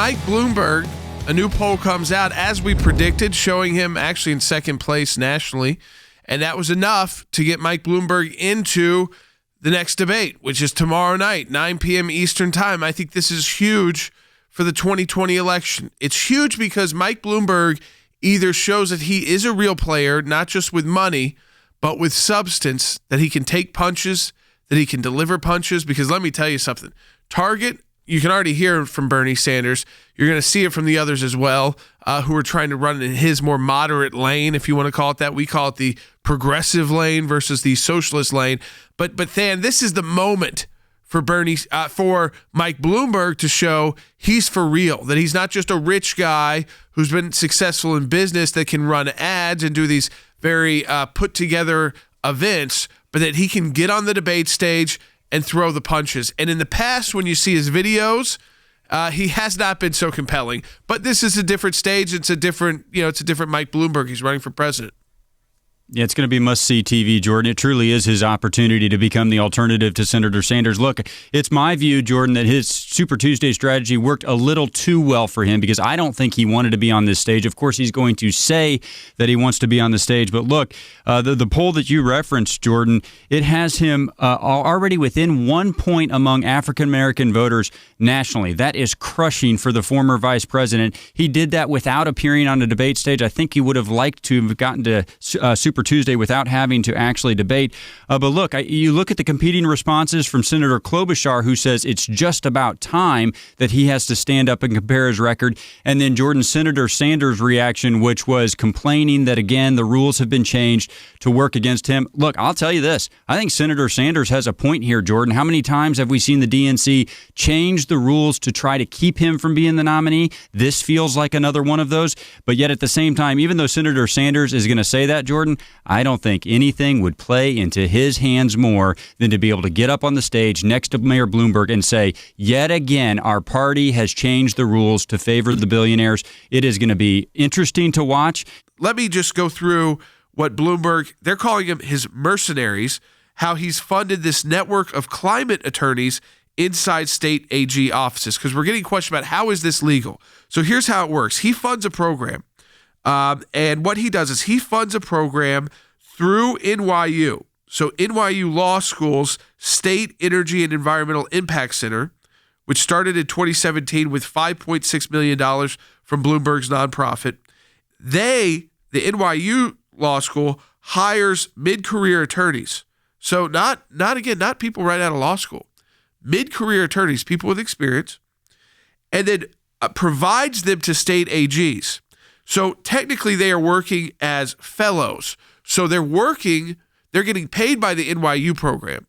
Mike Bloomberg, a new poll comes out, as we predicted, showing him actually in second place nationally. And that was enough to get Mike Bloomberg into the next debate, which is tomorrow night, 9 p.m. Eastern time. I think this is huge for the 2020 election. It's huge because Mike Bloomberg either shows that he is a real player, not just with money, but with substance, that he can take punches, that he can deliver punches. Because let me tell you something. Target, you can already hear from Bernie Sanders. You're going to see it from the others as well, who are trying to run in his more moderate lane, if you want to call it that. We call it the progressive lane versus the socialist lane. But Than, this is the moment for for Mike Bloomberg to show he's for real, that he's not just a rich guy who's been successful in business that can run ads and do these very put together events, but that he can get on the debate stage and throw the punches. And in the past, when you see his videos, he has not been so compelling. But this is a different stage. It's a different Mike Bloomberg. He's running for president. Yeah, it's going to be must-see TV, Jordan. It truly is his opportunity to become the alternative to Senator Sanders. Look, it's my view, Jordan, that his Super Tuesday strategy worked a little too well for him because I don't think he wanted to be on this stage. Of course, he's going to say that he wants to be on the stage. But look, the poll that you referenced, Jordan, it has him already within 1 point among African-American voters nationally. That is crushing for the former vice president. He did that without appearing on a debate stage. I think he would have liked to have gotten to Super Tuesday without having to actually debate. But look, you look at the competing responses from Senator Klobuchar, who says it's just about time that he has to stand up and compare his record. And then Jordan, Senator Sanders' reaction, which was complaining that, again, the rules have been changed to work against him. Look, I'll tell you this. I think Senator Sanders has a point here, Jordan. How many times have we seen the DNC change the rules to try to keep him from being the nominee? This feels like another one of those. But yet at the same time, even though Senator Sanders is going to say that, Jordan, I don't think anything would play into his hands more than to be able to get up on the stage next to Mayor Bloomberg and say, yet again, our party has changed the rules to favor the billionaires. It is going to be interesting to watch. Let me just go through what Bloomberg, they're calling him his mercenaries, how he's funded this network of climate attorneys inside state AG offices, because we're getting questions about how is this legal. So here's how it works. He funds a program. And what he does is he funds a program through NYU. So NYU Law School's State Energy and Environmental Impact Center, which started in 2017 with $5.6 million from Bloomberg's nonprofit. The NYU Law School hires mid-career attorneys. So not people right out of law school. Mid-career attorneys, people with experience, and then provides them to state AGs. So technically they are working as fellows. So they're getting paid by the NYU program,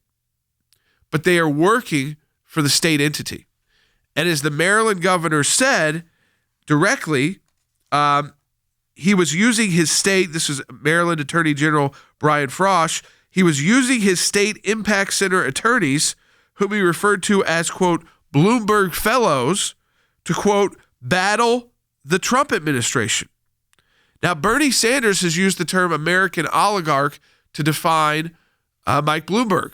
but they are working for the state entity. And as the Maryland governor said directly, he was using his state, this is Maryland Attorney General Brian Frosch, he was using his state impact center attorneys, whom he referred to as, quote, Bloomberg fellows, to, quote, battle the Trump administration. Now, Bernie Sanders has used the term American oligarch to define Mike Bloomberg.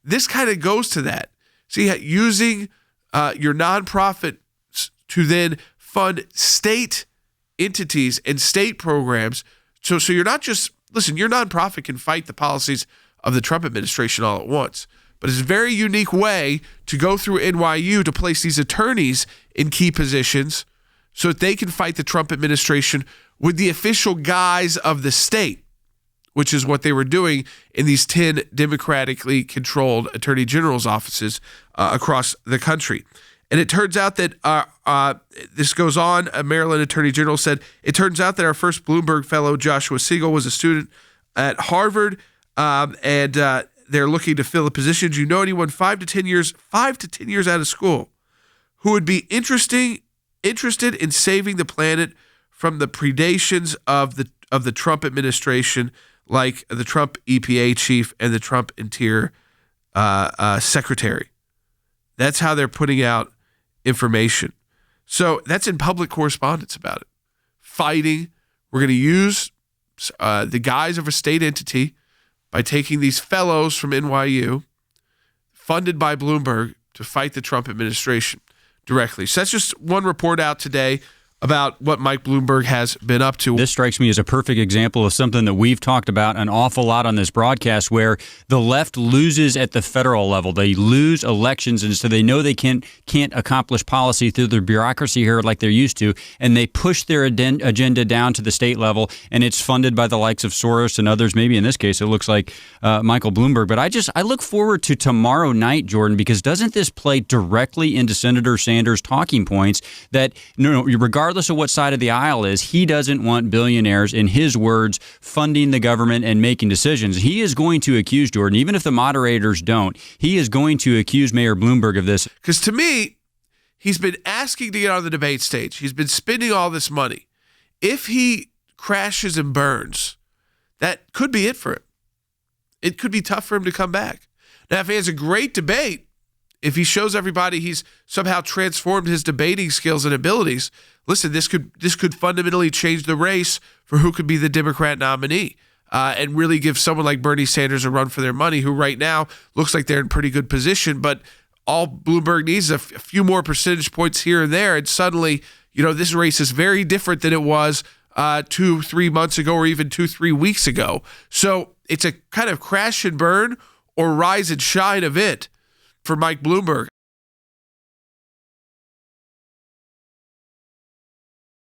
This kind of goes to that. See, using your nonprofit to then fund state entities and state programs. So you're not just, listen, your nonprofit can fight the policies of the Trump administration all at once. But it's a very unique way to go through NYU to place these attorneys in key positions so that they can fight the Trump administration with the official guise of the state, which is what they were doing in these 10 democratically controlled attorney general's offices across the country. And it turns out that this goes on. A Maryland attorney general said, it turns out that our first Bloomberg fellow, Joshua Siegel, was a student at Harvard, and they're looking to fill the position. Do you know anyone 5 to 10 years out of school who would be interested in saving the planet from the predations of the Trump administration, like the Trump EPA chief and the Trump Interior secretary? That's how they're putting out information. So that's in public correspondence about it. Fighting. We're going to use the guise of a state entity by taking these fellows from NYU, funded by Bloomberg, to fight the Trump administration. directly. So that's just one report out today about what Mike Bloomberg has been up to. This strikes me as a perfect example of something that we've talked about an awful lot on this broadcast, where the left loses at the federal level. They lose elections, and so they know they can't accomplish policy through their bureaucracy here like they're used to, and they push their agenda down to the state level, and it's funded by the likes of Soros and others. Maybe in this case, it looks like Michael Bloomberg. But I look forward to tomorrow night, Jordan, because doesn't this play directly into Senator Sanders' talking points that, regardless of what side of the aisle is, he doesn't want billionaires, in his words, funding the government and making decisions. He is going to accuse, Jordan, even if the moderators don't, he is going to accuse Mayor Bloomberg of this. Because to me, he's been asking to get on the debate stage. He's been spending all this money. If he crashes and burns, that could be it for him. It could be tough for him to come back. Now, if he has a great debate, if he shows everybody he's somehow transformed his debating skills and abilities, listen, this could fundamentally change the race for who could be the Democrat nominee, and really give someone like Bernie Sanders a run for their money, who right now looks like they're in pretty good position, but all Bloomberg needs is a few more percentage points here and there, and suddenly, this race is very different than it was 2-3 months ago, or even 2-3 weeks ago. So it's a kind of crash and burn or rise and shine event for Mike Bloomberg.